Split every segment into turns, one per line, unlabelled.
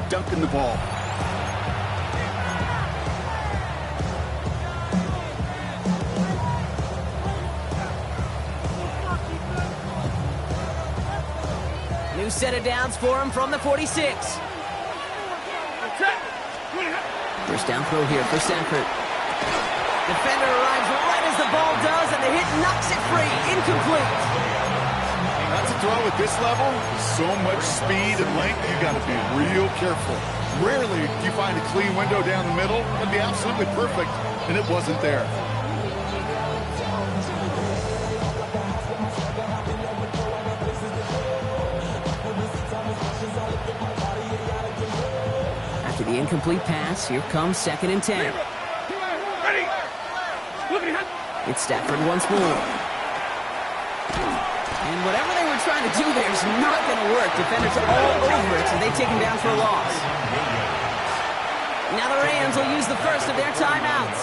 dunking the ball.
New set of downs for him from the 46. First down throw here for Stanford. Defender arrives right as the ball does, and the hit knocks it free. Incomplete.
That's a throw at this level. So much speed and length, you got to be real careful. Rarely do you find a clean window down the middle. That'd be absolutely perfect, and it wasn't there.
After the incomplete pass, here comes 2nd and 10. It's Stafford once more. And whatever they were trying to do there is not going to work. Defenders are all over it, so they take him down for a loss. Now the Rams will use the first of their timeouts.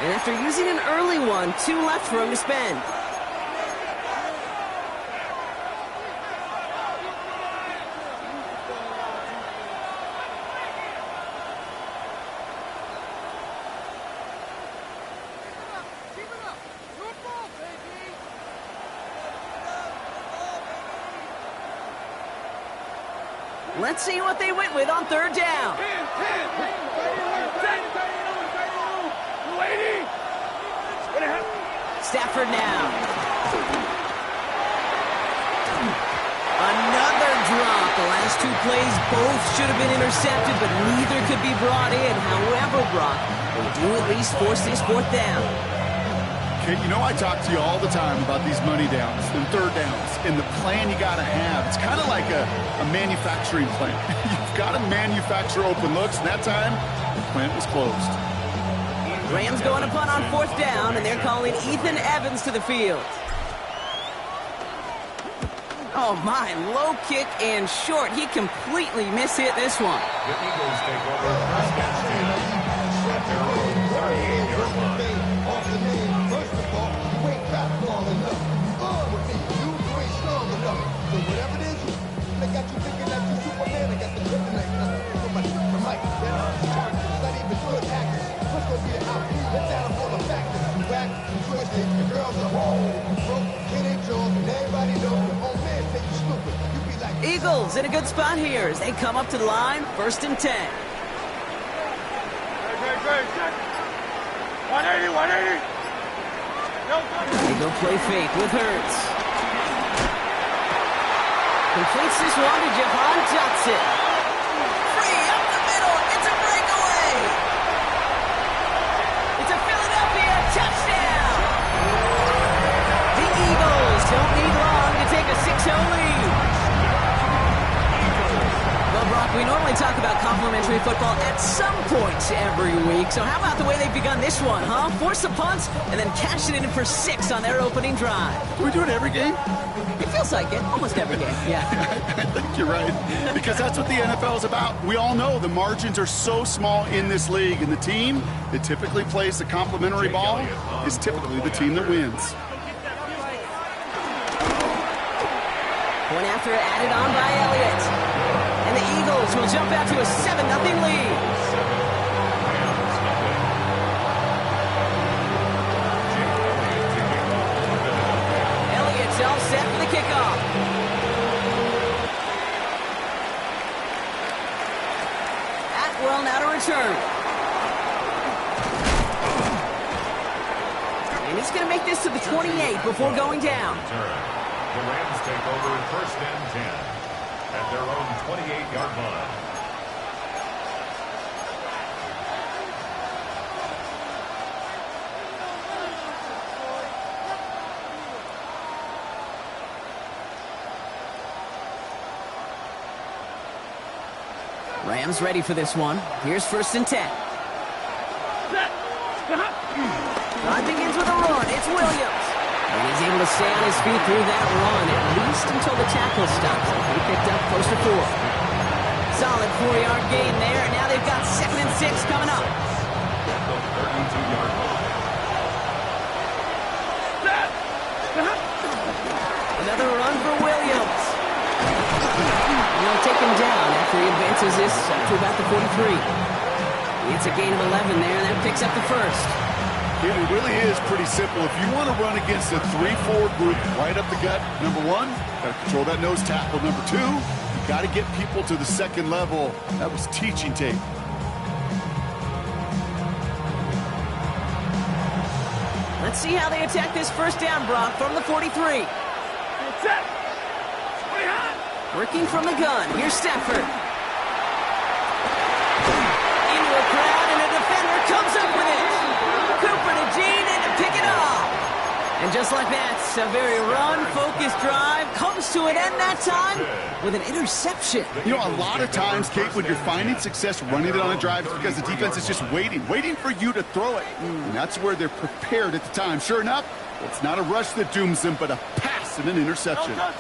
And after using an early one, 2 left for him to spend. Let's see what they went with on 3rd down. Stafford now. Another drop. The last 2 plays both should have been intercepted, but neither could be brought in. However, Brock, they do at least force this 4th down.
Okay, you know I talk to you all the time about these money downs and 3rd downs and the plan you got to have. It's kind of like a manufacturing plant. You've got to manufacture open looks, and that time, the plant was closed.
Rams going to punt on 4th down, and they're calling Ethan Evans to the field. Oh, my, low kick and short. He completely mishit this one.
The Eagles take over first and 10 at their own 38-yard line.
Eagles in a good spot here as they come up to the line, 1st and 10.
180.
They go play fake with Hurts. Completes this one to Jahan Dotson. Free up the middle. It's a breakaway. It's a Philadelphia touchdown. The Eagles don't need long to take a 6-0 lead. Well, Brock, we normally talk about complimentary football at some points every week. So how about the way they've begun this one, huh? Force the punts and then cash it in for 6 on their opening drive.
Do we do it every game?
It feels like it. Almost every game, yeah.
I think you're right. Because that's what the NFL is about. We all know the margins are so small in this league. And the team that typically plays the complimentary ball is typically the team that wins.
Point after added on by Elliott. And the Eagles will jump out to a 7-0 lead. Elliott's all set for the kickoff. Atwell now to return. And he's going to make this to the 28 before going down.
The Rams take over 1st and 10 at their own 28-yard line.
Rams ready for this one. Here's 1st and 10. Drive begins with a run. It's Williams. And he's able to stay on his feet through that run, at least until the tackle stops. He picked up close to 4. Solid 4-yard gain there, and now they've got 2nd and 6 coming up.
The 32-yard line.
Another run for Williams. And they'll take him down after Victory advances this up to about the 43. It's a gain of 11 there, and that picks up the first.
It really is pretty simple. If you want to run against a 3-4 group right up the gut, number one, got to control that nose tackle. Number two, you got to get people to the second level. That was teaching tape.
Let's see how they attack this first down, Brock, from the 43. Working from the gun. Here's Stafford. Into a crowd, and a defender comes up with it. Cooper to Gene, and to pick it off. And just like that, a very run-focused drive comes to an end that time with an interception.
You know, a lot of times, Kate, when you're finding success running it on a drive, it's because the defense is just waiting for you to throw it. And that's where they're prepared at the time. Sure enough, it's not a rush that dooms them, but a pass and an interception.
No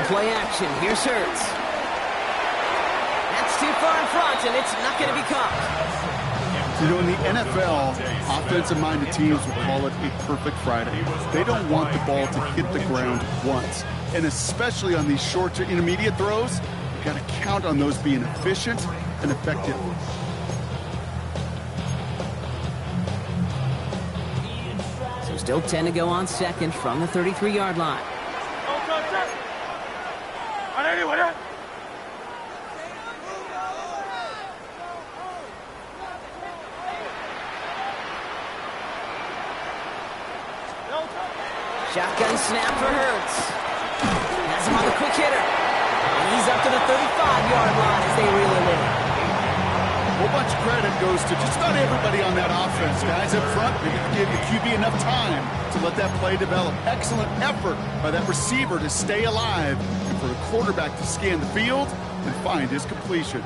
play action. Here's Hurts. That's too far in front, and it's not going to be caught.
You know, in the NFL, offensive-minded teams will call it a perfect Friday. They don't want the ball to hit the ground once. And especially on these short to intermediate throws, you've got to count on those being efficient and effective.
So still 10 to go on second from the 33-yard line. Shotgun snap for Hurts. Has him on the quick hitter. And he's up to the 35-yard line as they reel it in.
A whole bunch of credit goes to just about everybody on that offense. Guys up front, they didn't give the QB enough time to let that play develop. Excellent effort by that receiver to stay alive and for the quarterback to scan the field and find his completion.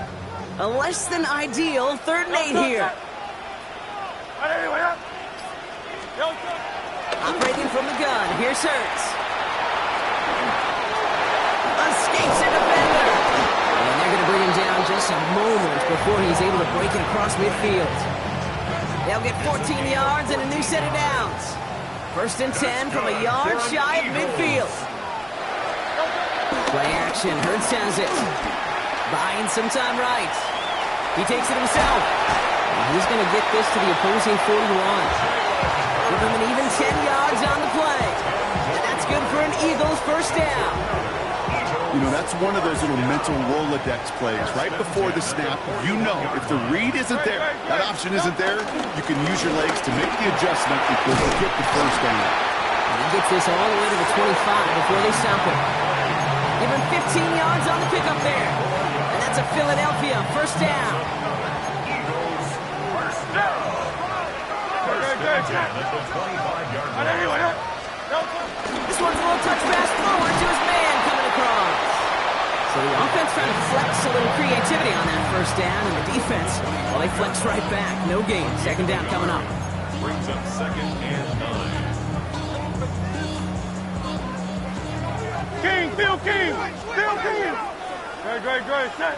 A less than ideal 3rd and 8 here. Operating from the gun. Here's Hurts. Escapes a defender. And they're going to bring him down just a moment before he's able to break it across midfield. They'll get 14 yards and a new set of downs. 1st and 10 from a yard shy of midfield. Play action. Hurts has it. Buying some time right. He takes it himself. And he's going to get this to the opposing 41. Give him an even 10 yards on the play. And that's good for an Eagles first down.
You know, that's one of those little mental Rolodex plays. Right before the snap, you know if the read isn't there, that option isn't there, you can use your legs to make the adjustment because you get the first down.
And he gets this all the way to the 25 before they stop him. Give him 15 yards on the pickup there. And that's a Philadelphia first down.
Eagles first down. This
one's a little touch pass forward to his man coming across. So the offense trying to flex a little creativity on that first down, and the defense, well, they flex right back. No gain. 2nd down coming up.
brings up 2nd and 9.
King, Phil King, Phil King. Great, set.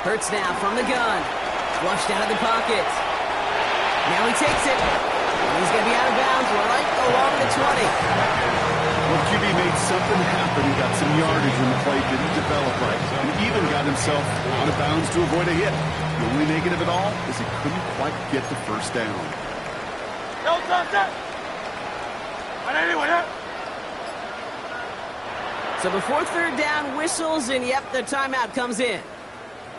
Hurts now from the gun. Flushed out of the pocket. Now he takes it. And he's going to be out of bounds right along the 20.
Well, QB made something happen. He got some yardage when the play didn't develop right. And even got himself out of bounds to avoid a hit. The only negative at all is he couldn't quite get the first down.
So before 3rd down whistles, and yep, the timeout comes in.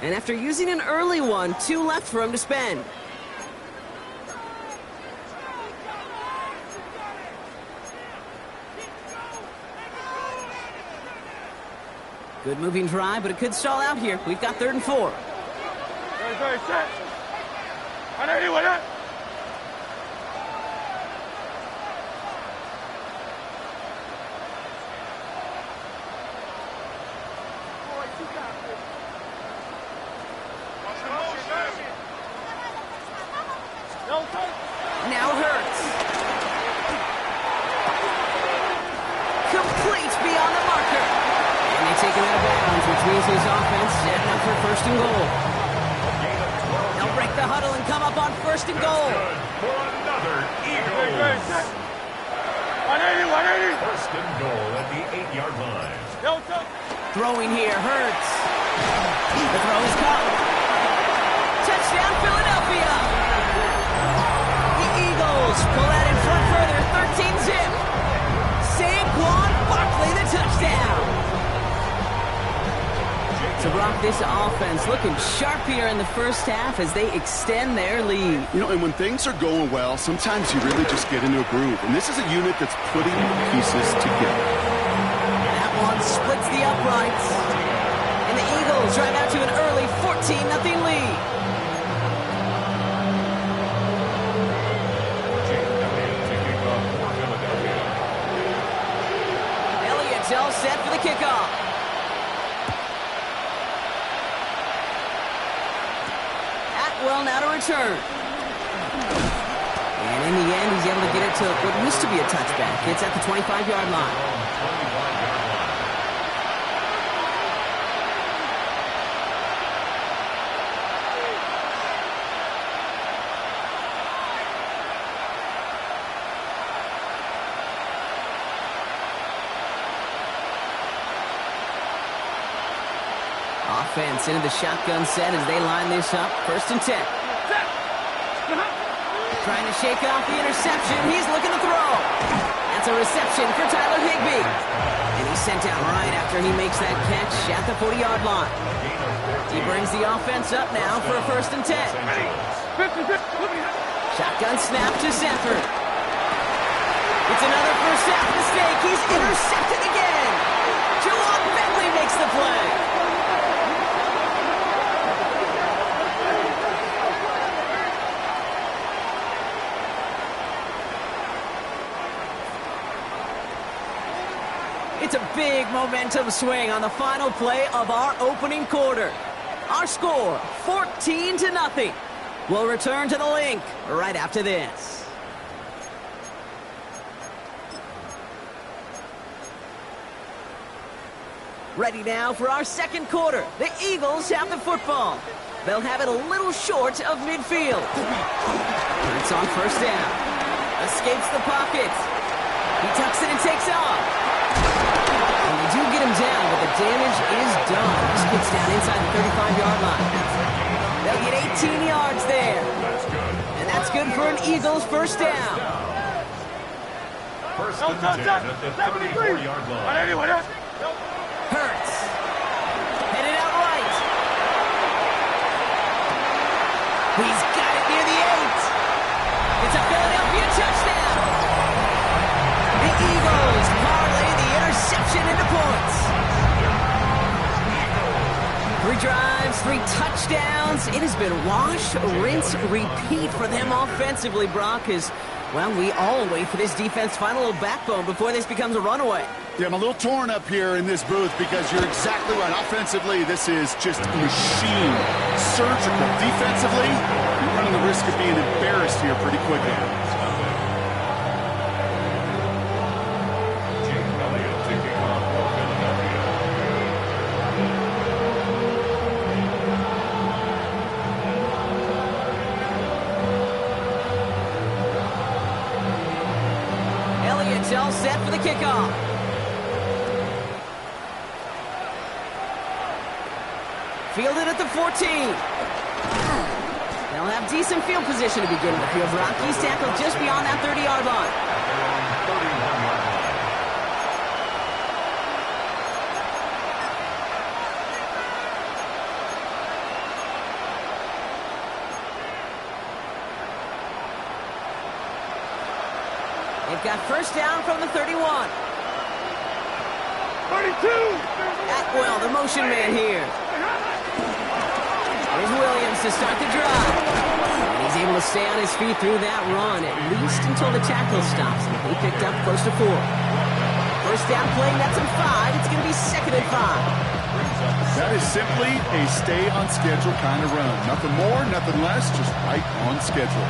And after using an early one, 2 left for him to spend. Good moving drive, but it could stall out here. We've got 3rd and 4.
Set.
Now Hurts. Complete beyond the marker. And they take him out of bounds, which means his offense setting up for 1st and goal. They'll break the huddle and come up on 1st and goal.
For another Eagles.
Set. 180.
First and goal at the 8-yard line.
Throwing here hurts. The throw is caught. Touchdown, Philadelphia. The Eagles pull out in front further, 13-zip. Saquon Barkley, the touchdown. So, Brock, this offense looking sharp here in the first half as they extend their lead.
You know, and when things are going well, sometimes you really just get into a groove. And this is a unit that's putting pieces together.
That one splits the uprights. And the Eagles drive out to an early 14-0 lead. Elliott's all set for the kickoff. Atwell now to return. And in the end, he's able to get it to what used to be a touchback. It's at the 25-yard line. Offense into the shotgun set as they line this up. 1st and 10. Trying to shake off the interception. He's looking to throw. That's a reception for Tyler Higbee. And he's sent out right after he makes that catch at the 40-yard line. He brings the offense up now for a 1st and 10. Shotgun snap to Sanford. It's another first half mistake. He's intercepted again. Juwan Bentley makes the play. It's a big momentum swing on the final play of our opening quarter. Our score, 14-0. We'll return to the link right after this. Ready now for our second quarter. The Eagles have the football. They'll have it a little short of midfield. It's on 1st down. Escapes the pocket. He tucks it and takes off. And they do get him down, but the damage is done. This kicks down inside the 35-yard line. They'll get 18 yards there. And that's good for an Eagles 1st down.
1st and 10 at the 34-yard line.
Hurts. Headed out right. He's got it near the 8. It's a Philadelphia touchdown. The Eagles parlay the interception into points. 3 drives, 3 touchdowns. It has been wash, rinse, repeat for them offensively, Brock, as, well, we all wait for this defense final little backbone before this becomes a runaway.
Yeah, I'm a little torn up here in this booth because you're exactly right. Offensively, this is just a machine. Surgical. Defensively, you're running the risk of being embarrassed here pretty quickly.
Elliott's all set for the kickoff. Fielded at the 14. They'll have decent field position to begin with here. Rocky's tackled just beyond that 30-yard line. They've got 1st down from the 31.
32!
Atwell, the motion man here. There's Williams to start the drive. And he's able to stay on his feet through that run, at least until the tackle stops. And he picked up close to 4. 1st down play, that's a 5. It's going to be 2nd and 5.
That is simply a stay on schedule kind of run. Nothing more, nothing less, just right on schedule.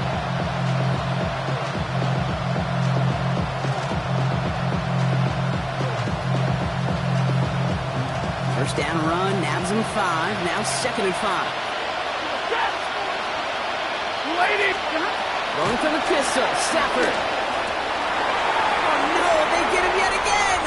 First down run, nabs him 5. Now 2nd and 5. Going for the pistol, Stafford. Oh no, they get him yet again.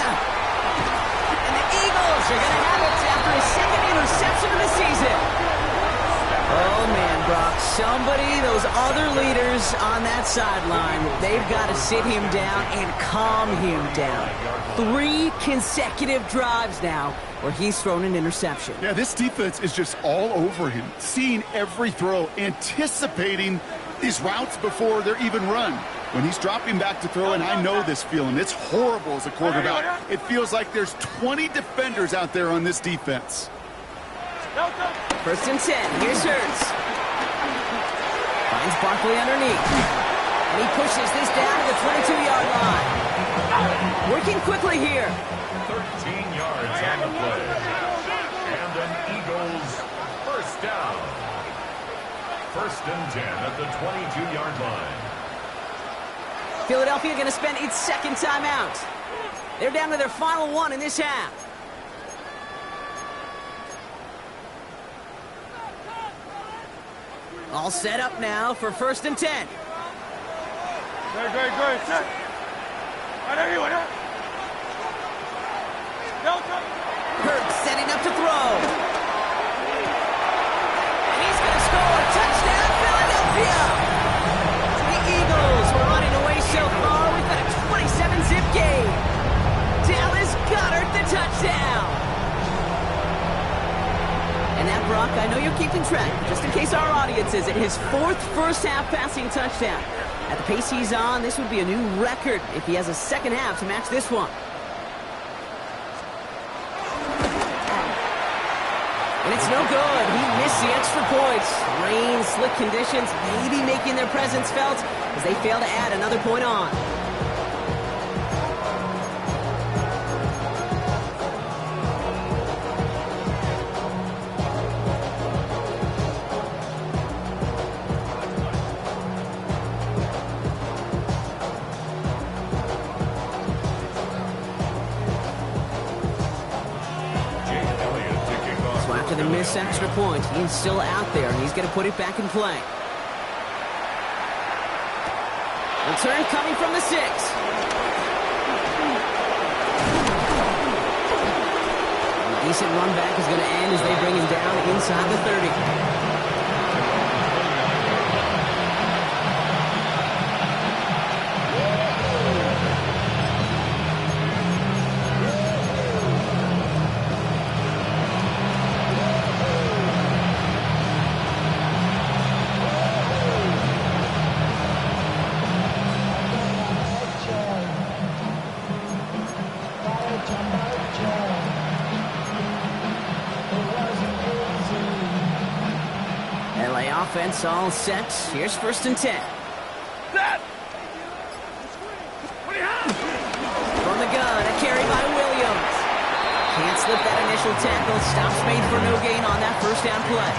Somebody, those other leaders on that sideline, they've got to sit him down and calm him down. 3 consecutive drives now where he's thrown an interception.
Yeah, this defense is just all over him, seeing every throw, anticipating these routes before they're even run. When he's dropping back to throw, and I know this feeling, it's horrible as a quarterback. It feels like there's 20 defenders out there on this defense.
First and 10, here's Hurts. Finds Barkley underneath. And he pushes this down to the 22-yard line. Working quickly here.
13 yards on the play. And an Eagles first down. First and 10 at the 22-yard line.
Philadelphia going to spend its second timeout. They're down to their final one in this half. All set up now for first and 10.
Great. Set.
Hurts setting up to throw. And he's going to score. Touchdown, Philadelphia. The Eagles were running away so far. We've got a 27-zip game. Dallas Goedert the touchdown. And that, Brock, I know you're keeping track, just in case our audience isn't, his 4th first-half passing touchdown. At the pace he's on, this would be a new record if he has a second half to match this one. And it's no good. He missed the extra points. Rain, slick conditions, maybe making their presence felt as they fail to add another point on. After the missed extra point, he's still out there, and he's going to put it back in play. Return coming from the 6. A decent run back is going to end as they bring him down inside the 30. Offense all set. Here's first and 10. From the gun, a carry by Williams. Can't slip that initial tackle. Stops made for no gain on that first down play.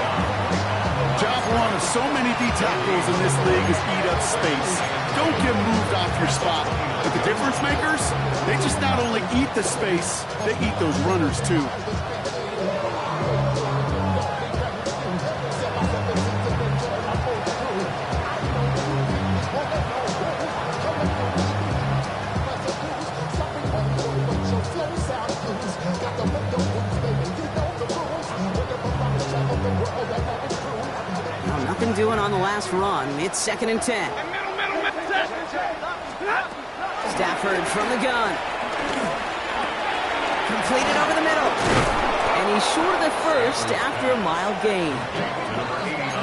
Job one of so many D tackles in this league is eat up space. Don't get moved off your spot. But the difference makers, they just not only eat the space, they eat those runners too.
Doing on the last run. It's second and 10. Stafford from the gun. Completed over the middle. And he's short of the first after a mild gain.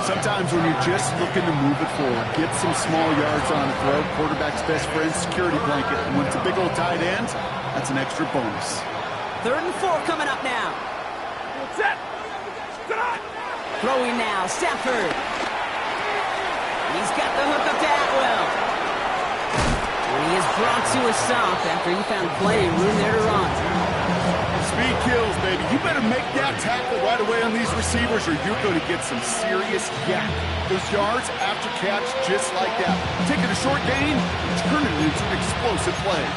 Sometimes when you're just looking to move it forward, get some small yards on a throw, quarterback's best friend, security blanket. And when it's a big old tight end, that's an extra bonus.
Third and 4 coming up now. Throwing now, Stafford. He's got the hook up to Atwell. And he is brought to a stop after he found plenty of room there to run.
Speed kills, baby. You better make that tackle right away on these receivers or you're going to get some serious yak. Those yards after catch just like that. Taking a short gain, turn it into an explosive play.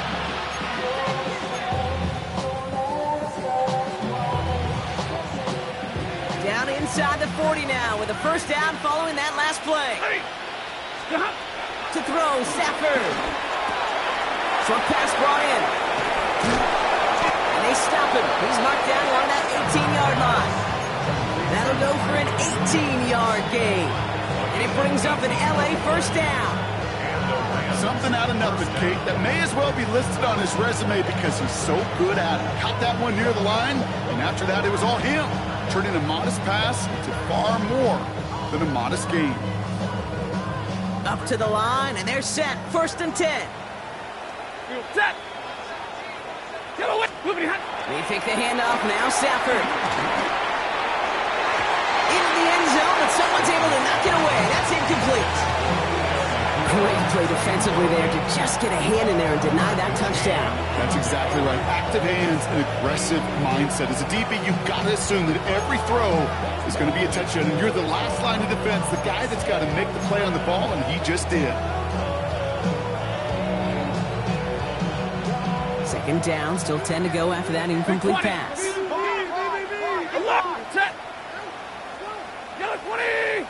Down inside the 40 now with a first down following that last play. To throw, Stafford. Short pass brought in. And they stop him. He's marked down along that 18-yard line. That'll go for an 18-yard gain. And it brings up an LA first down.
Something out of nothing, Kate, that may as well be listed on his resume because he's so good at it. Caught that one near the line, and after that, it was all him, turning a modest pass into far more than a modest gain.
Up to the line, and they're set. 1st and 10.
Set.
They take the handoff now. Stafford into the end zone, but someone's able to knock it away. That's incomplete. Great play defensively there to just get a hand in there and deny that touchdown.
That's exactly right. Active hands and aggressive mindset. As a DB, you've got to assume that every throw is going to be a touchdown, and you're the last line of defense, the guy that's got to make the play on the ball, and he just did.
2nd down, still 10 to go after that incomplete pass.
Set. Yellow 20.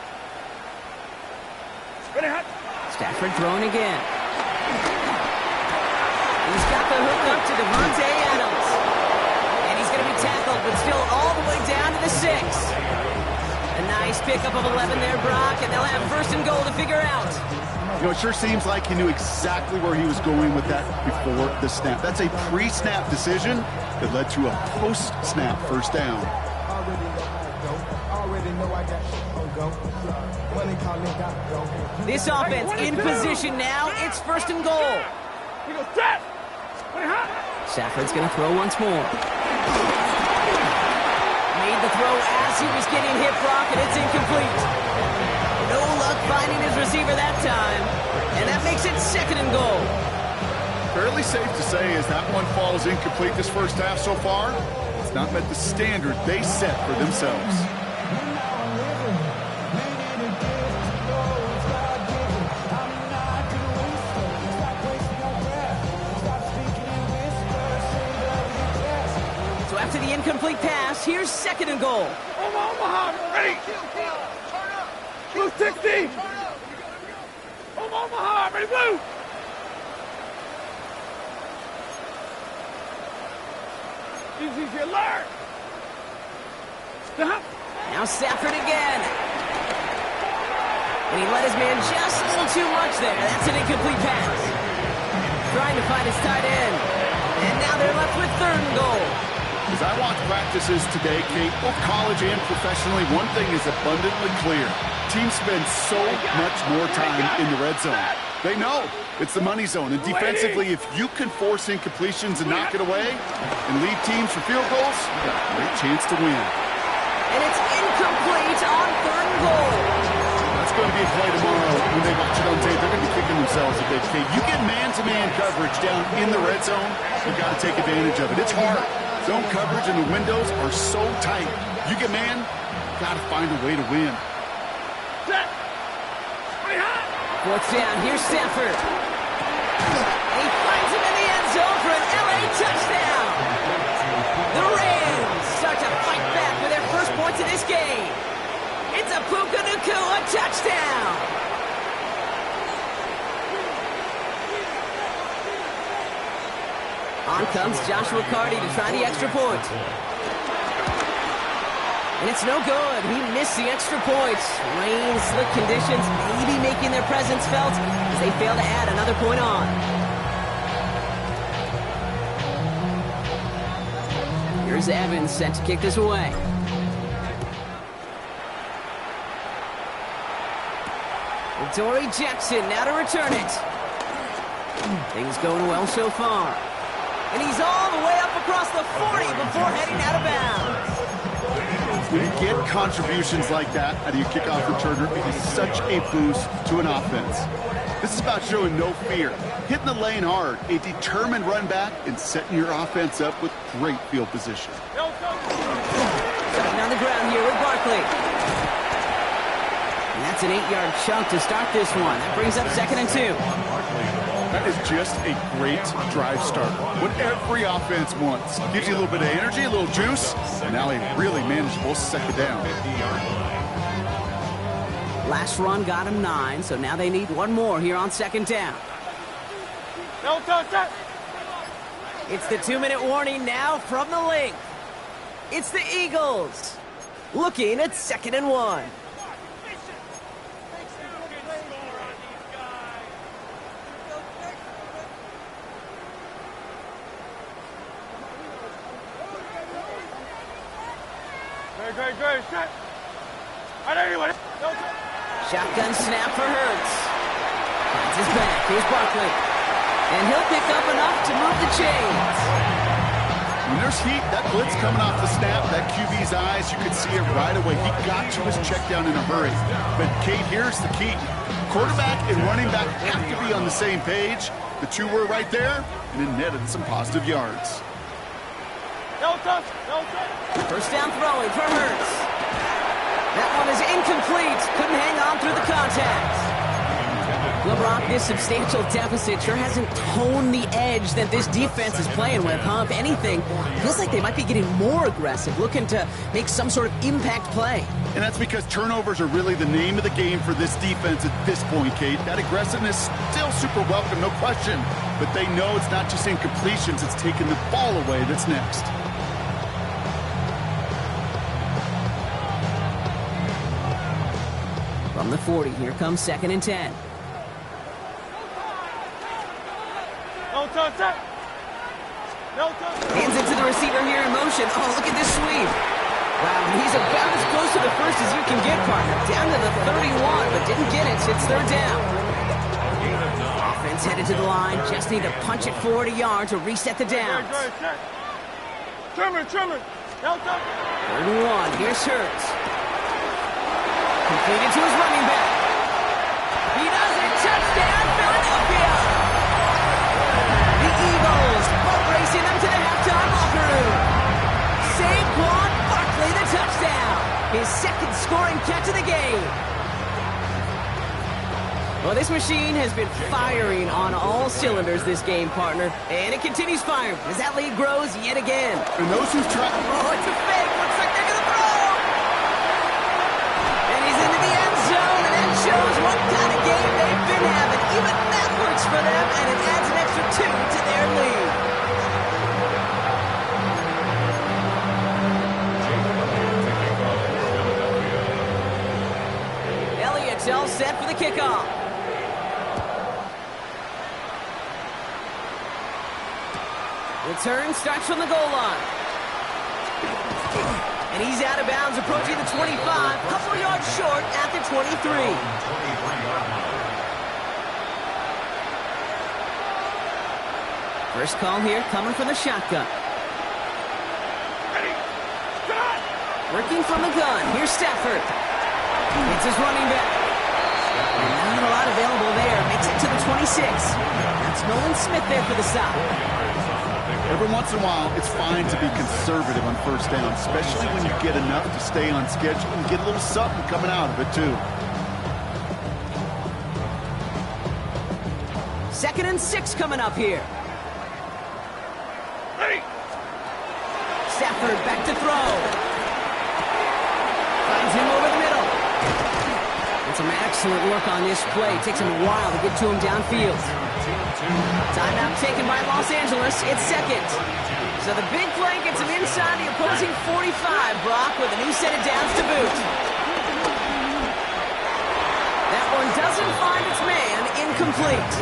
Ready, hot.
Stafford throwing again. He's got the hook up to Devontae Adams. And he's going to be tackled, but still all the way down to the 6. A nice pickup of 11 there, Brock, and they'll have 1st and goal to figure out.
You know, it sure seems like he knew exactly where he was going with that before the snap. That's a pre-snap decision that led to a post-snap first down.
This offense in position now. It's 1st and goal. Stafford's going to throw once more. Made the throw as he was getting hit, Brock, and it's incomplete. No luck finding his receiver that time. And that makes it 2nd and goal.
Fairly safe to say as that one falls incomplete this first half so far, it's not met the standard they set for themselves.
So after the incomplete pass, here's 2nd and goal.
Omaha, ready. Blue 60. Omaha, ready, blue. Easy, alert.
Now Stafford again. And he let his man just a little too much there. That's an incomplete pass. Trying to find his tight end. And now they're left with 3rd and goal.
As I watch practices today, Kate, both college and professionally, one thing is abundantly clear. Teams spend so much more time in the red zone. They know it's the money zone. And defensively, if you can force incompletions and knock it away and lead teams for field goals, you've got a great chance to win.
And it's incomplete on 3rd and goal.
That's going to be a play tomorrow. When they watch it on tape, they're going to be kicking themselves a bit, Kate. You get man-to-man coverage down in the red zone, you've got to take advantage of it. It's hard. Zone coverage and the windows are so tight. You get man, got to find a way to win.
Set.
4th down, here's Stafford. And he finds him in the end zone for an LA touchdown. The Rams start to fight back with their first points in this game. It's a Puka Nacua touchdown. On comes Joshua Carty to try the extra point. And it's no good. He missed the extra points. Rain, slick conditions, maybe making their presence felt as they fail to add another point on. Here's Evans set to kick this away. Dory Jackson now to return it. Things going well so far. And he's all the way up across the 40 before heading out of bounds.
When you get contributions like that out of your kickoff returner, it is such a boost to an offense. This is about showing no fear, hitting the lane hard, a determined run back, and setting your offense up with great field position.
Starting on the ground here with Barkley. And that's an 8-yard chunk to start this one. That brings up 2nd and 2.
That is just a great drive start. What every offense wants. Gives you a little bit of energy, a little juice, and now a really manageable 2nd down.
Last run got him 9, so now they need one more here on 2nd down. It's the 2-minute warning now from the length. It's the Eagles looking at 2nd and 1.
Great. Set.
Shotgun snap for Hurts. Finds his back. Here's Barkley. And he'll pick up enough to move the chains.
When there's heat, that blitz coming off the snap, that QB's eyes, you could see it right away. He got to his check down in a hurry. But, Kate, here's the key. Quarterback and running back have to be on the same page. The two were right there, and it netted some positive yards.
No touch.
First down throwing for Hurts. That one is incomplete. Couldn't hang on through the contact. LeBron, this substantial deficit sure hasn't toned the edge that this defense is playing with, huh? If anything, feels like they might be getting more aggressive, looking to make some sort of impact play.
And that's because turnovers are really the name of the game for this defense at this point, Kate. That aggressiveness still super welcome, no question. But they know it's not just incompletions, it's taking the ball away that's next.
From the 40, here comes 2nd and 10.
No touch.
Hands it to the receiver here in motion. Oh, look at this sweep. Wow, he's about as close to the first as you can get, partner. Down to the 31, but didn't get it, so it's 3rd down. Offense headed to the line. Just need to punch it 40 yards to reset the downs.
Trimmer. No touch.
3rd and 1. Here's Hurts. Completed to his running back. He does it. Touchdown, Philadelphia. The Eagles boat racing them to the halftime locker room. Saquon Barkley, the touchdown. His 2nd scoring catch of the game. Well, this machine has been firing on all cylinders this game, partner. And it continues firing as that lead grows yet again.
And those who've tried...
Oh, it's a fake. Looks like they're going to throw. And he's into the end zone, and that shows what kind of game they've been having. Even that works for them, and it adds an extra 2 to their lead. Elliott's all set for the kickoff. Return starts from the goal line. And he's out of bounds, approaching the 25, couple yards short at the 23. First call here coming from the shotgun. Working from the gun. Here's Stafford. It's his running back. And not a lot available there. Makes it to the 26. That's Nolan Smith there for the stop.
Every once in a while, it's fine to be conservative on first down, especially when you get enough to stay on schedule and get a little something coming out of it, too.
2nd and 6 coming up here. Stafford back to throw. Finds him over the middle. And some excellent work on this play. Takes him a while to get to him downfield. Timeout taken by Los Angeles. It's 2nd. So the big play gets him inside the opposing 45, Brock, with a new set of downs to boot. That one doesn't find its man. Incomplete.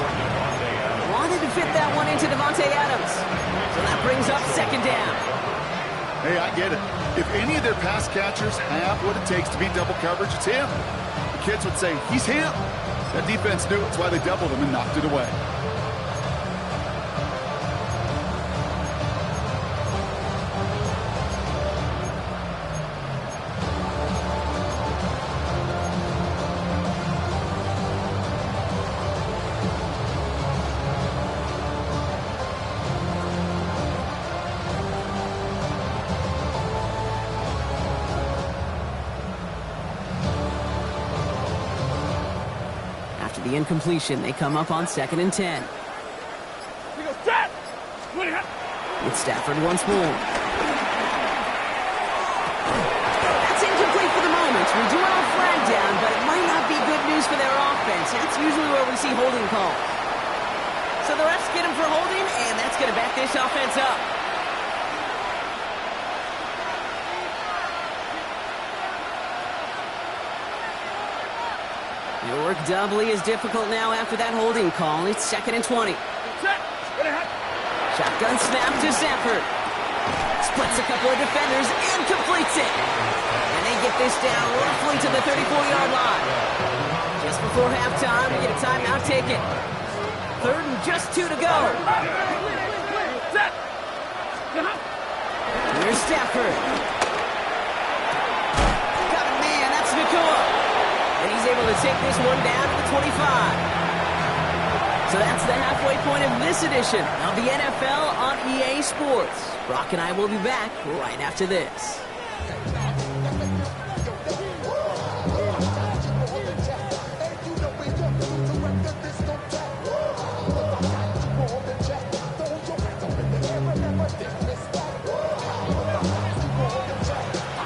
Wanted to fit that one into Devontae Adams. So that brings up 2nd down.
Hey, I get it. If any of their pass catchers have what it takes to beat double coverage, it's him. The kids would say, he's him. That defense knew it's why they doubled him and knocked it away.
The incompletion, they come up on 2nd and 10. With Stafford once more. That's incomplete for the moment. We do have a flag down, but it might not be good news for their offense. That's usually where we see holding calls. So the refs get him for holding, and that's going to back this offense up. Your work doubly as difficult now after that holding call. It's 2nd and 20. Shotgun snap to Stafford. Splits a couple of defenders and completes it. And they get this down roughly to the 34-yard line. Just before halftime, we get a timeout taken. 3rd and just 2 to go. Here's Stafford. Got a man, that's Nakua. And he's able to take this one down to the 25. So that's the halfway point of this edition of the NFL on EA Sports. Brock and I will be back right after this.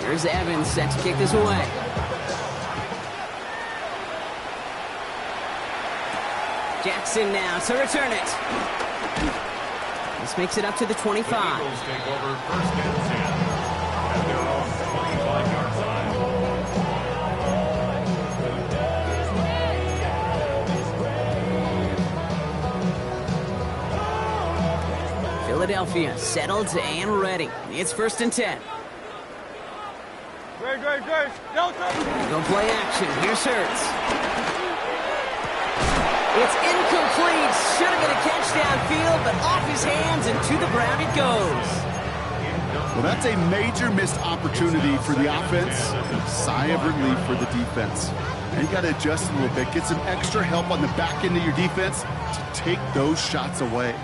Here's Evans set to kick this away. Jackson now to return it. This makes it up to the 25.
Eagles take over 1st and 10 at their own 25-yard line.
Philadelphia settled and ready. It's 1st and 10.
Great.
Go play action. Here's Hurts. It's incomplete. Should have been a catch downfield, but off his hands and to the ground it goes.
Well, that's a major missed opportunity for the offense and a sigh of relief for the defense. And you got to adjust a little bit, get some extra help on the back end of your defense to take those shots away.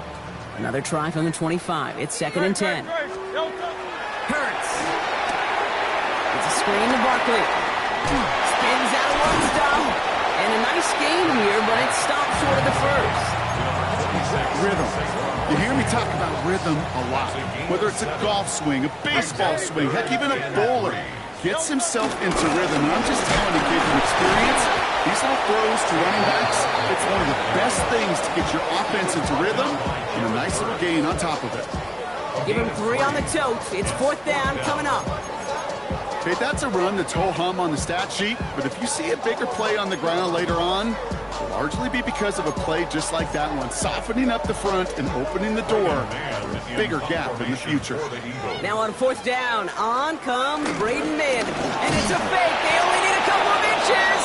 Another try from the 25. It's 2nd and 10. Hurts. It's a screen to Barkley. Spins out of one stop. And a nice game here, but it stopped short of the 1st.
Rhythm. You hear me talk about rhythm a lot. Whether it's a golf swing, a baseball swing, heck, even a bowler gets himself into rhythm. And I'm just telling you, kid, from experience, these little throws to running backs, it's one of the best things to get your offense into rhythm and a nice little gain on top of it.
Give him 3 on the tote. It's 4th down coming up.
Okay, that's a run that's ho-hum on the stat sheet, but if you see a bigger play on the ground later on, it'll largely be because of a play just like that one, softening up the front and opening the door for a bigger gap in the future.
Now on 4th down, on comes Braden Mid, and it's a fake. They only need a couple of inches,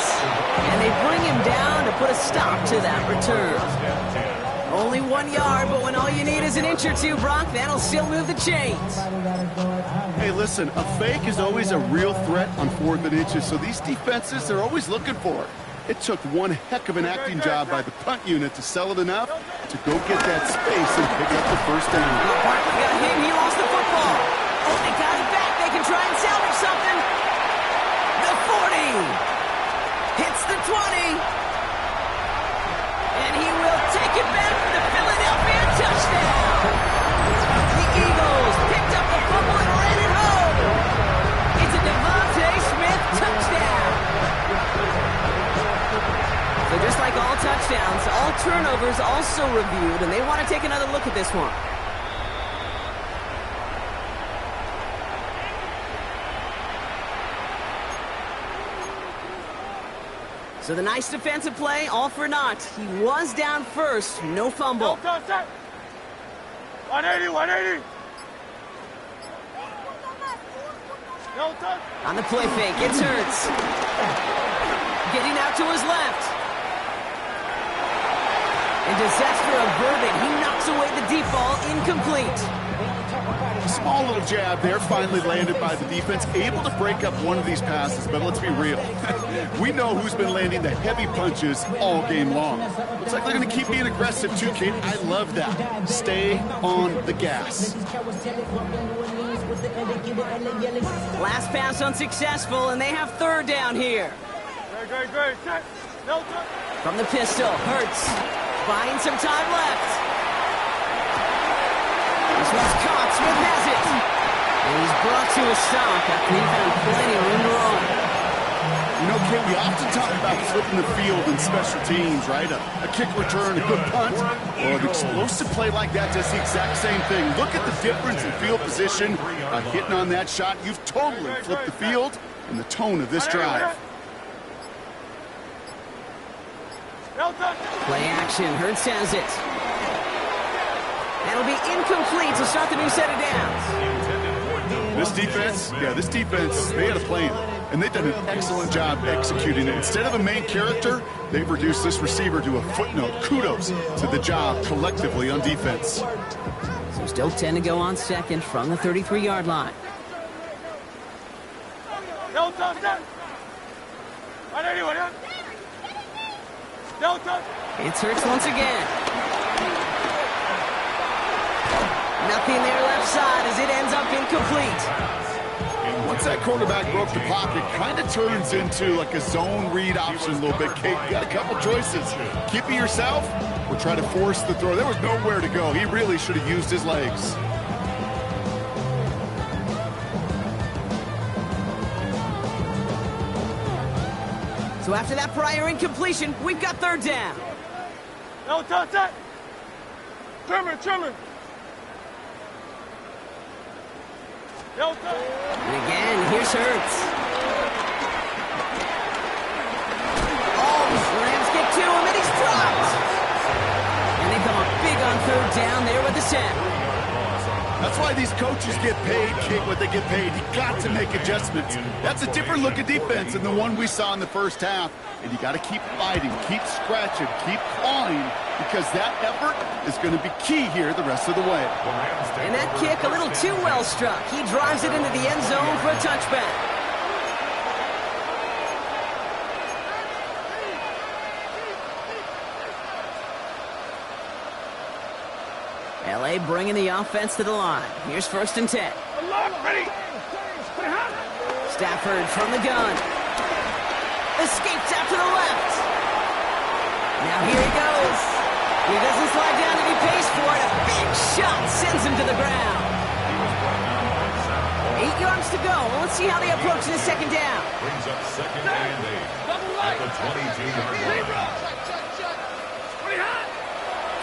and they bring him down to put a stop to that return. Only 1 yard, but when all you need is an inch or two, Brock, that'll still move the chains.
Hey, listen, a fake is always a real threat on 4th and inches, so these defenses, they're always looking for it. It took one heck of an acting job by the punt unit to sell it enough to go get that space and pick up the 1st down.
Barkley got hit, he lost the football. Oh, they got it back. They can try and salvage something. The 40 hits the 20. And he will take it back for the Philadelphia touchdown. The Eagles picked up the fumble and ran it home. It's a Devontae Smith touchdown. So just like all touchdowns, all turnovers also reviewed, and they want to take another look at this one. So the nice defensive play, all for naught. He was down first, no fumble.
180.
On the play fake, it's Hurts. Getting out to his left. And disaster averted. He knocks away the deep ball, incomplete.
A small little jab there, finally landed by the defense, able to break up one of these passes, but let's be real. We know who's been landing the heavy punches all game long. Looks like they're going to keep being aggressive too, Kate. I love that. Stay on the gas.
Last pass unsuccessful, and they have 3rd down here.
Great.
From the pistol, Hurts buying some time left. This one's caught. Smith has it. And he's brought to a stop after he found plenty of room to run.
You know, Kate, we often talk about flipping the field in special teams, right? A kick return, a good punt, or an explosive play like that does the exact same thing. Look at the difference in field position. By hitting on that shot, you've totally flipped the field and the tone of this drive.
Play action. Hurts has it. That'll be incomplete to start the new set of downs.
This defense, they had a plan, and they've done an excellent job executing it. Instead of a main character, they've reduced this receiver to a footnote. Kudos to the job collectively on defense.
So still 10 to go on second from the 33-yard line.
No touch that. No touch.
It's Hurts once again. Nothing there left side as it ends up incomplete.
Once that quarterback broke the pocket, kind of turns into like a zone read option a little bit. Kate, you got a couple choices. Keep it yourself or try to force the throw. There was nowhere to go. He really should have used his legs.
So after that prior incompletion, we've got third down.
No touch that. Trimmer. No touch.
And again, here's Hurts. Oh, the Rams get to him, and he's dropped. And they come up big on third down there with the sack.
That's why these coaches get paid, Kate, what they get paid. You got to make adjustments. That's a different look at defense than the one we saw in the first half. And you got to keep fighting, keep scratching, keep clawing, because that effort is going to be key here the rest of the way.
And that kick a little too well struck. He drives it into the end zone for a touchback. LA bringing the offense to the line. Here's 1st and 10. Stafford from the gun. Escapes out to the left. Now here he goes. He doesn't slide down and he pays for it. A big shot sends him to the ground. 8 yards to go. Well, let's see how they approach this second down.
Brings up 2nd and 8 at the 22-yard line.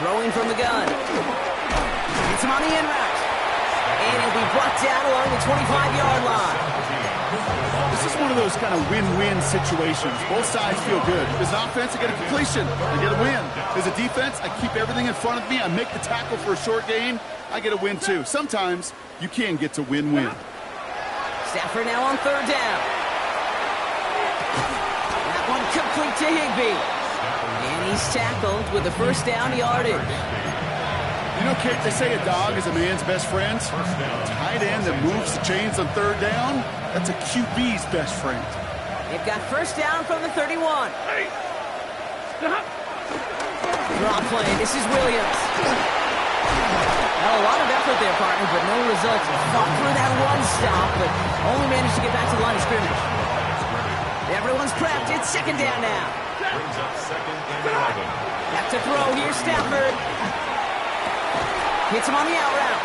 Throwing from the gun. Hits him on the in route. And he'll be brought down along the 25-yard line.
This is one of those kind of win-win situations. Both sides feel good. As an offense, I get a completion. I get a win. As a defense, I keep everything in front of me. I make the tackle for a short gain. I get a win, too. Sometimes you can get to win-win.
Stafford now on third down. That one complete to Higbee. And he's tackled with the first down yardage.
You know, Kate, they say a dog is a man's best friend. Tight end that moves the chains on third down, that's a QB's best friend.
They've got first down from the 31. Draw play. This is Williams. Now, a lot of effort there, partner, but no results. Fought through that one stop, but only managed to get back to the line of scrimmage. Everyone's prepped. It's second down now.
Brings up 2nd and 11.
Back to throw. Here's Stafford. Hits him on the out route.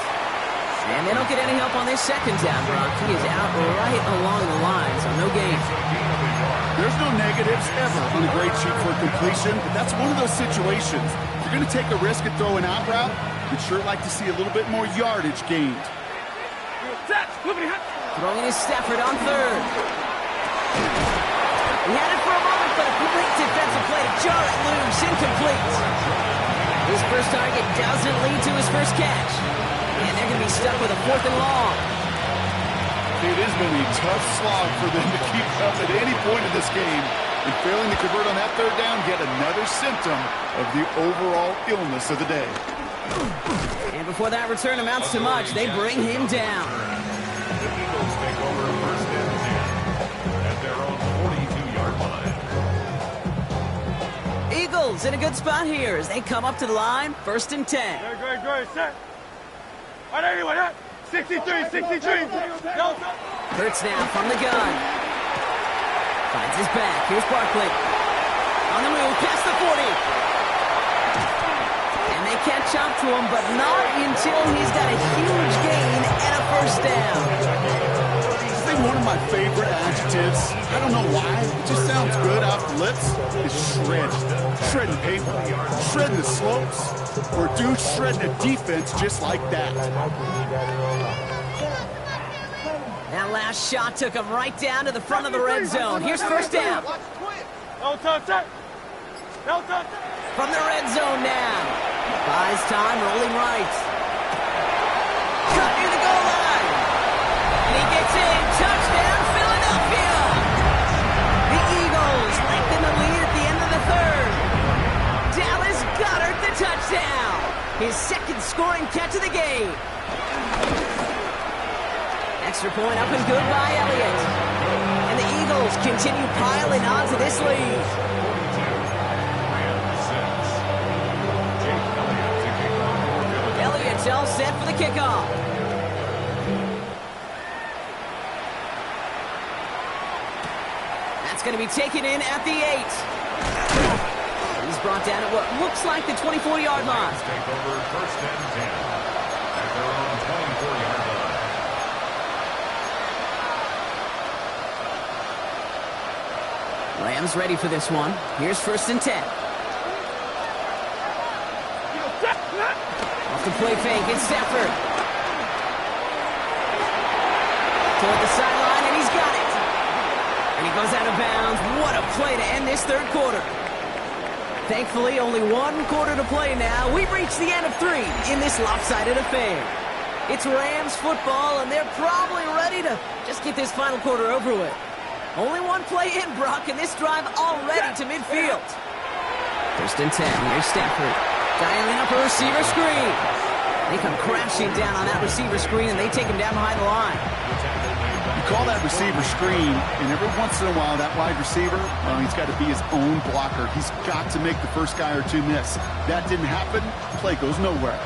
And they don't get any help on this second down, Brock. He is out right along the line, so no gain.
There's no negatives ever on a grade sheet for completion, but that's one of those situations. If you're going to take a risk and throw an out route, you'd sure like to see a little bit more yardage gained.
Throwing is Stafford on third. He had it for a moment, but a complete defensive play to jar it loose. Incomplete. His first target doesn't lead to his first catch. And they're going to be stuck with a 4th and long.
It has been a tough slog for them to keep up at any point in this game. And failing to convert on that third down, yet another symptom of the overall illness of the day.
And before that return amounts to much, they bring him down.
The Eagles take over 1st and 10 at their own 42-yard line.
Eagles in a good spot here as they come up to the line, 1st and 10.
Great, set. 63. No,
Hurts now from the gun. Finds his back. Here's Barkley. On the move, past the 40. And they catch up to him, but not until he's got a huge gain and a first down.
I think one of my favorite adjectives, I don't know why, it just sounds good off the lips, is shred. Shredding paper, shredding the slopes, or dude shredding a defense just like that.
That last shot took him right down to the front of the red zone. Here's first down.
no touch that. No touch.
From the red zone now. Buys time, rolling right. Cut near the goal line. And he His second scoring catch of the game. Extra point up and good by Elliott. And the Eagles continue piling on to this lead. Elliott's all set for the kickoff. That's going to be taken in at the 8. He's brought down at what looks like the 24-yard line.
Take over first and 10 at their own 24-yard line.
Rams ready for this one. Here's first and 10. Off the play fake, it's Stafford. Toward the sideline, and he's got it. And he goes out of bounds. What a play to end this third quarter. Thankfully, only one quarter to play now. We've reached the end of 3 in this lopsided affair. It's Rams football, and they're probably ready to just get this final quarter over with. Only one play in, Brock, and this drive already to midfield. First and 10, here's Stafford. Dialing up a receiver screen. They come crashing down on that receiver screen, and they take him down behind the line.
You call that receiver screen, and every once in a while, that wide receiver, well, he's got to be his own blocker. He's got to make the first guy or two miss. That didn't happen. Play goes nowhere.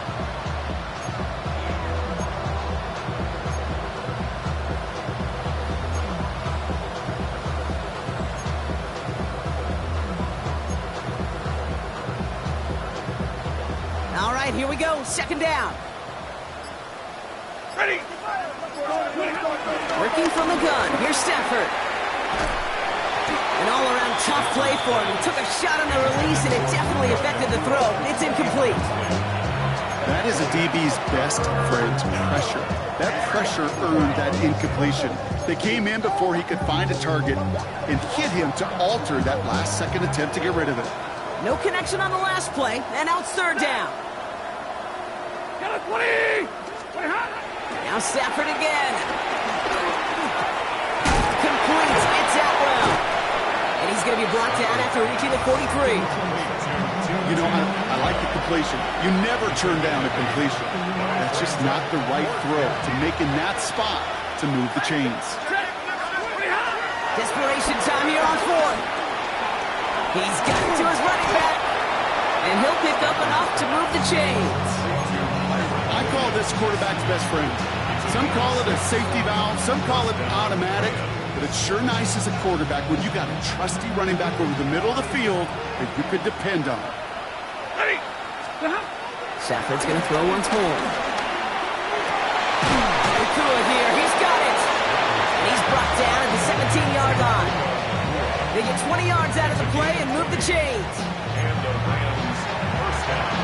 All right, here we go. Second down.
Ready.
Working from the gun. Here's Stafford. An all-around tough play for him. He took a shot on the release, and it definitely affected the throw. It's incomplete.
That is a DB's best friend, pressure. That pressure earned that incompletion. They came in before he could find a target and hit him to alter that last-second attempt to get rid of it.
No connection on the last play, and now it's third down.
Got a 20.
Now Stafford again. Complete. It's Atwell. And he's going to be brought down after reaching the 43.
You know, I like the completion. You never turn down a completion. That's just not the right throw to make in that spot to move the chains.
Desperation time here on fourth. He's got it to his running back. And he'll pick up enough to move the chains.
I call this quarterback's best friend. Some call it a safety valve, some call it automatic, but it's sure nice as a quarterback when you got a trusty running back over the middle of the field that you could depend on.
Ready.
Stafford's going to throw once more. He threw it here. He's got it. And he's brought down at the 17-yard line. They get 20 yards out of the play and move the chains.
And the Rams first down.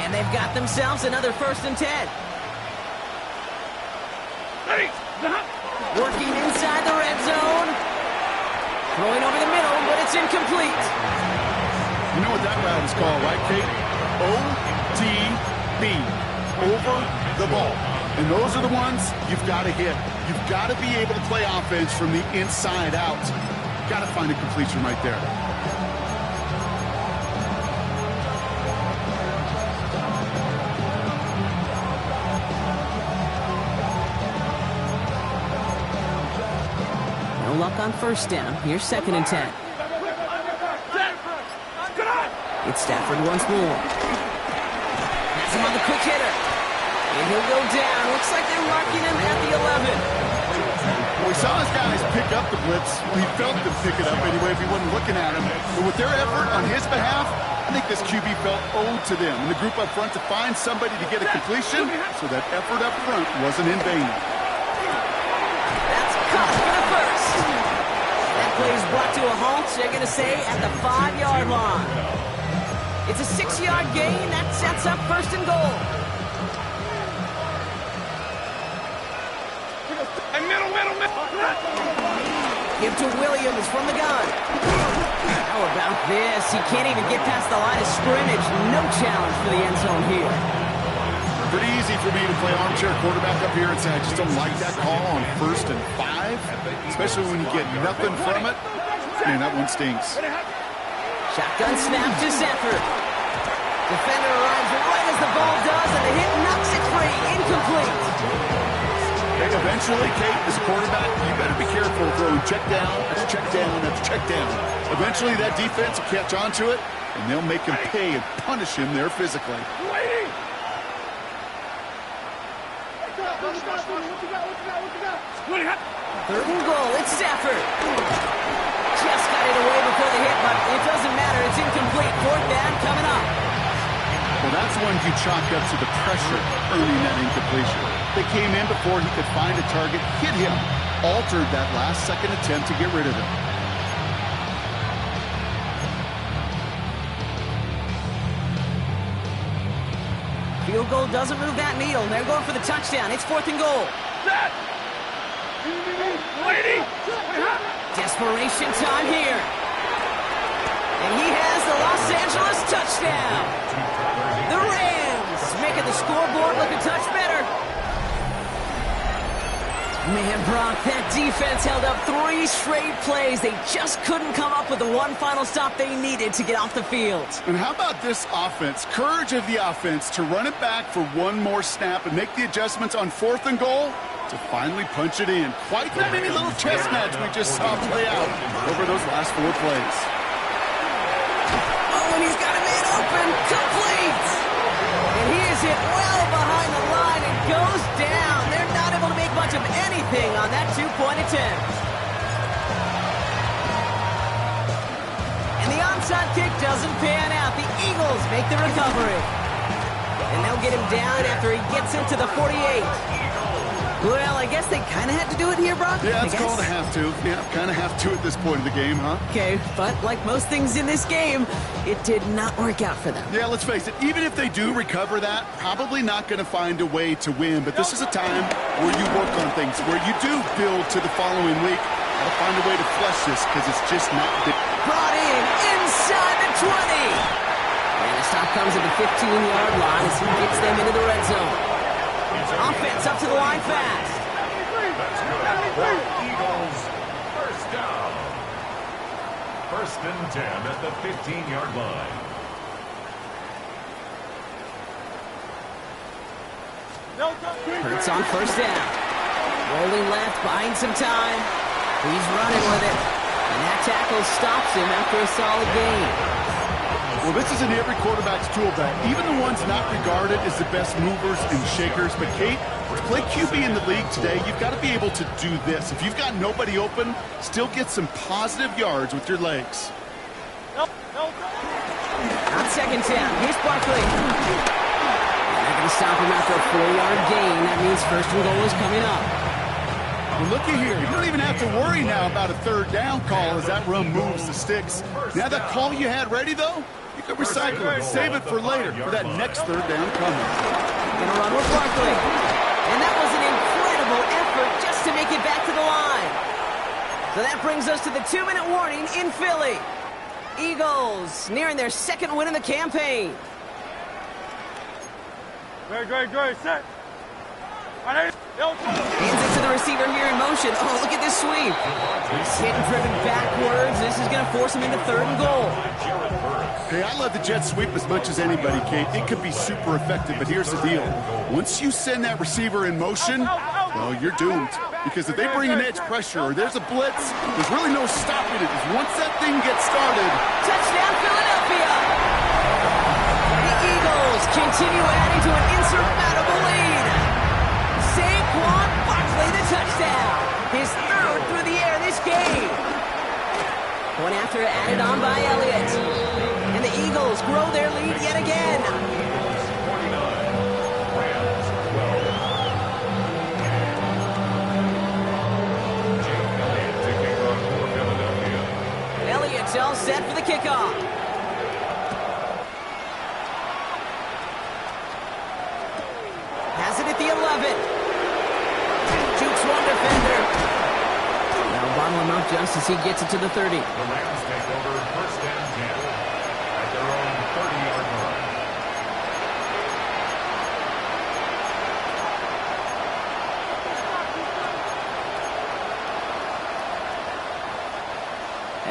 And they've got themselves another first and 10.
Ready.
Working inside the red zone. Throwing over the middle, but it's incomplete.
You know what that route is called, right, Kate? ODB, over the ball. And those are the ones you've got to hit. You've got to be able to play offense from the inside out. Got to find a completion right there.
No luck on first down. Here's second and 10. It's Stafford once more. Has him on the quick hitter. And he'll go down. Looks like they're marking him at the 11.
Well, we saw his guys pick up the blitz. We felt them pick it up anyway if he wasn't looking at him. But with their effort on his behalf, I think this QB felt owed to them and the group up front to find somebody to get a completion, so that effort up front wasn't in vain.
That's caught for the first. That play is brought to a halt, they're going to say, at the 5-yard line. It's a 6-yard gain. That sets up first and goal. Give to Williams from the gun. How about this? He can't even get past the line of scrimmage. No challenge for the end zone here.
Pretty easy for me to play armchair quarterback up here and say I just don't like that call on 1st and 5, especially when you get nothing from it. Man, that one stinks.
Shotgun snap to Sanford. Defender arrives right as the ball does, and the hit knocks it free. Incomplete.
Okay, eventually, Kate, as a quarterback, you better be careful throwing check down after check down after check down. Eventually, that defense will catch on to it, and they'll make him pay and punish him there physically.
Third and goal, it's Stafford. Just got it away before the hit, but it doesn't matter. It's incomplete. Fourth down coming up.
Well, that's one you chalk up to the pressure earning that incompletion. They came in before he could find a target, hit him, altered that last-second attempt to get rid of him.
Field goal doesn't move that needle. They're going for the touchdown. It's fourth and goal. Desperation time here. And he has the Los Angeles touchdown. The Rams making the scoreboard look a touch better. Man, Brock, that defense held up 3 straight plays. They just couldn't come up with the one final stop they needed to get off the field.
And how about this offense? Courage of the offense to run it back for one more snap and make the adjustments on fourth and goal to finally punch it in. Quite the mini little chess match we just saw play out over those last 4 plays.
Oh, and he's got a man open. Complete. And he is hit well behind the line and goes down. They're not able to make much of anything on that 2-point attempt. And the onside kick doesn't pan out. The Eagles make the recovery. And they'll get him down after he gets into the 48. Well, I guess they kind of had to do it here, Brock.
Yeah, it's called a have to. Yeah, kind of have to at this point in the game, huh?
Okay, but like most things in this game, it did not work out for them.
Yeah, let's face it, even if they do recover that, probably not going to find a way to win. But this is a time where you work on things, where you do build to the following week. Got to find a way to flush this because it's just not big.
Brought in inside the 20. And the stop comes at the 15-yard line as he gets them into the red zone. Offense up to the line fast.
That's good for Eagles. First down. First and 10 at the 15-yard line.
Hurts on first down. Rolling left, buying some time. He's running with it. And that tackle stops him after a solid gain.
Well, this is in every quarterback's tool bag, even the ones not regarded as the best movers and shakers. But, Kate, to play QB in the league today, you've got to be able to do this. If you've got nobody open, still get some positive yards with your legs.
On second down, here's Barkley. They're going to stop him after a 4-yard gain. That means first and goal is coming up.
Well, looky here. You don't even have to worry now about a third down call as that run moves the sticks. Now that call you had ready, though, you can recycle it. Save it for later, for that next third down coming.
Gonna run with Barkley. And that was an incredible effort just to make it back to the line. So that brings us to the 2-minute warning in Philly. Eagles nearing their second win in the campaign.
Great, set.
Hands it to the receiver here in motion. Oh, look at this sweep. He's hit and driven backwards. This is going to force him into third and goal.
Hey, I love the jet sweep as much as anybody, Kate. It could be super effective, but here's the deal. Once you send that receiver in motion, well, you're doomed. Because if they bring an edge pressure or there's a blitz, there's really no stopping it. Once that thing gets started.
Touchdown, Philadelphia! The Eagles continue adding to an insurmountable lead. Saquon Barkley, the touchdown. His third through the air this game. One after added on by Elliott. And the Eagles grow their lead yet again. Elliott's all set for the kickoff. Has it at the 11. Jukes one defender. Now bottle him up just as he gets it to the 30.
The Rams take over first and 10 at their own 30-yard line.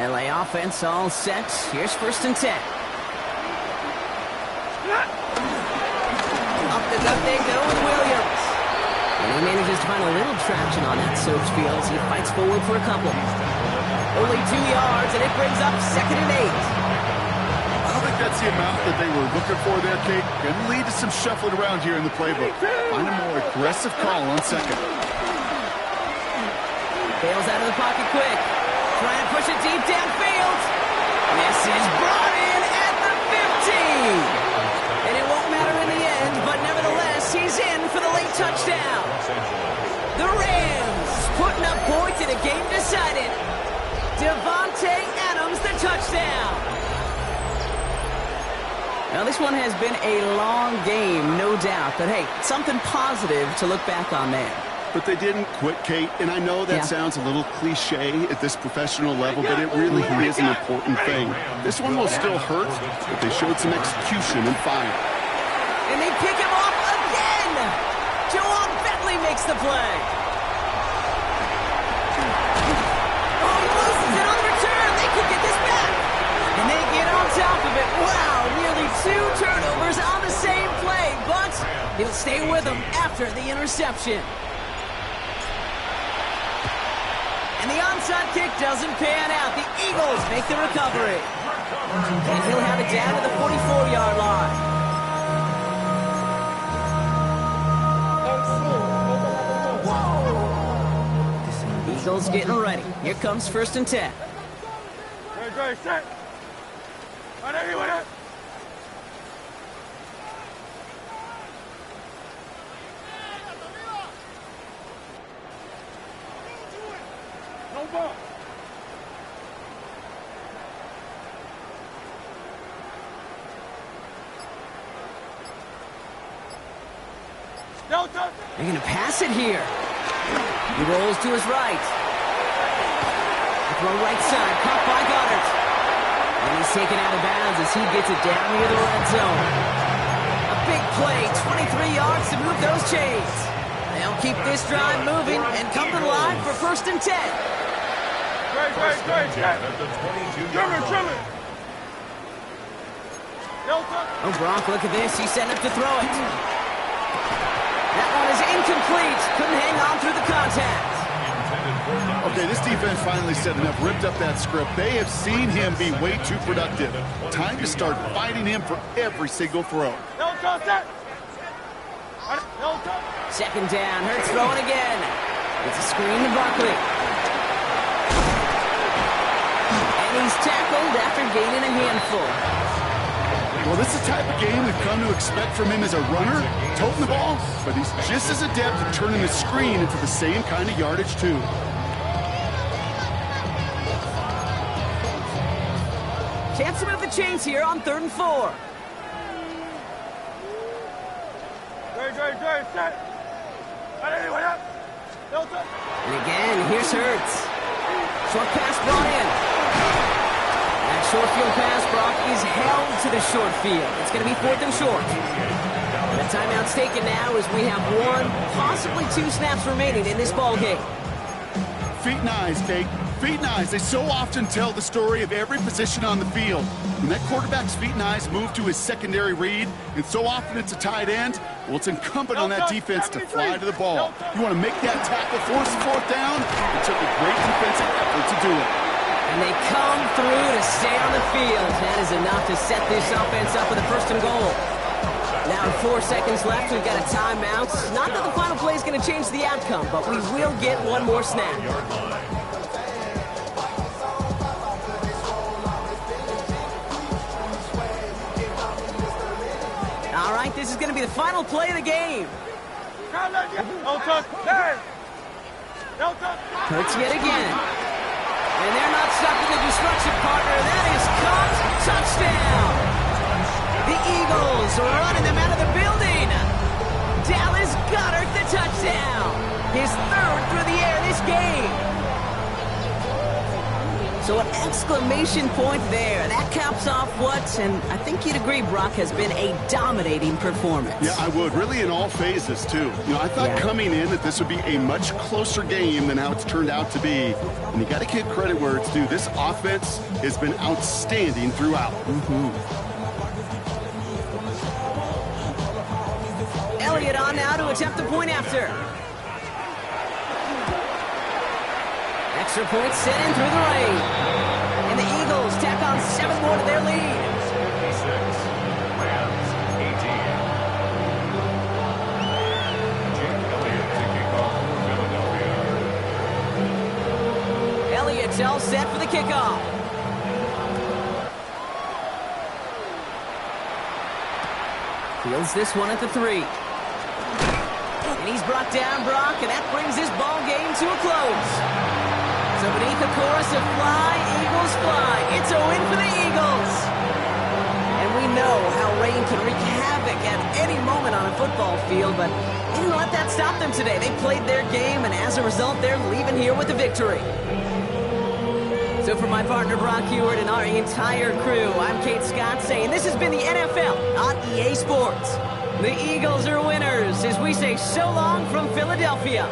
LA offense all set. Here's 1st and 10. Up the gut they go with Williams. And he manages to find a little traction on that soaked field as he fights forward for a couple. Only 2 yards, and it brings up 2nd and 8.
I don't think that's the amount that they were looking for there, Kate. Going to lead to some shuffling around here in the playbook. Find a more aggressive call on 2nd.
Bails out of the pocket quick. Trying to push it deep downfield. This is brought in at the 15. And it won't matter in the end, but nevertheless, he's in for the late touchdown. The Rams putting up points in a game decided. Devontae Adams, the touchdown. Now, this one has been a long game, no doubt. But, hey, something positive to look back on there.
But they didn't quit, Kate, and I know that sounds a little cliche at this professional level, but it really is an important thing. This one will still hurt, but they showed some execution and fire.
And they pick him off again! Jawan Bentley makes the play. Oh, he loses it on the return. They could get this back. And they get on top of it. Wow, nearly 2 turnovers on the same play, but he'll stay with them after the interception. And the onside kick doesn't pan out. The Eagles make the recovery. And he'll have it down to the 44-yard line. Eagles getting ready. Here comes 1st and 10.
Great, set. Right there, with it. No ball. Delta.
They're going to pass it here. He rolls to his right. Throw right side, caught by Goddard. And he's taken out of bounds as he gets it down near the red zone. A big play, 23 yards to move those chains. They'll keep this drive moving and come to the line for 1st and 10.
Great. Trim it. Delta.
Oh, Gronk, look at this. He's setting up to throw it. That one is incomplete. Couldn't hang on through the contact.
Okay, this defense finally said enough, ripped up that script. They have seen him be way too productive. Time to start fighting him for every single throw.
Delta, set. Delta.
2nd down. Hurts throwing again. It's a screen to Barkley. And he's tackled after gaining a handful.
Well, this is the type of game we've come to expect from him as a runner, toting the ball, but he's just as adept at turning the screen into the same kind of yardage, too.
Chance to move the chains here on 3rd and 4.
Great, set. Right there, with it. Delta.
And again, here's Hurts. Short pass brought in. That short field pass, Brock, is held to the short field. It's going to be 4th and short. And the timeout's taken now as we have 1, possibly 2 snaps remaining in this ball game.
Feet and eyes, Kate. Feet and eyes. They so often tell the story of every position on the field. When that quarterback's feet and eyes move to his secondary read, and so often it's a tight end, well, it's incumbent on that defense to fly to the ball. You want to make that tackle, force the 4th down? It took a great defensive effort to do it.
And they come through to stay on the field. That is enough to set this offense up with a 1st and goal. Now 4 seconds left. We've got a timeout. Not that the final play is going to change the outcome, but we will get one more snap. All right, this is going to be the final play of the game. Hurts yet again. And they're not stuck in the destruction, partner. That is caught. Touchdown. The Eagles running them out of the building. Dallas Goedert, the touchdown. His 3rd through the air this game. So an exclamation point there. That caps off what, and I think you'd agree, Brock, has been a dominating performance.
Yeah, I would. Really in all phases, too. I thought coming in that this would be a much closer game than how it's turned out to be. And you got to give credit where it's due. This offense has been outstanding throughout.
Elliott on now to attempt the point after. Extra point set in through the rain. And the Eagles tack on 7 more to their lead.
56, Rams 18. Jake Elliott to kick off for Philadelphia.
Elliott's all set for the kickoff. Fields this one at the 3. And he's brought down, Brock, and that brings this ball game to a close. So beneath the chorus of Fly, Eagles Fly, it's a win for the Eagles. And we know how rain can wreak havoc at any moment on a football field, but they didn't let that stop them today. They played their game, and as a result, they're leaving here with a victory. So for my partner, Brock Heward, and our entire crew, I'm Kate Scott saying this has been the NFL on EA Sports. The Eagles are winners as we say so long from Philadelphia.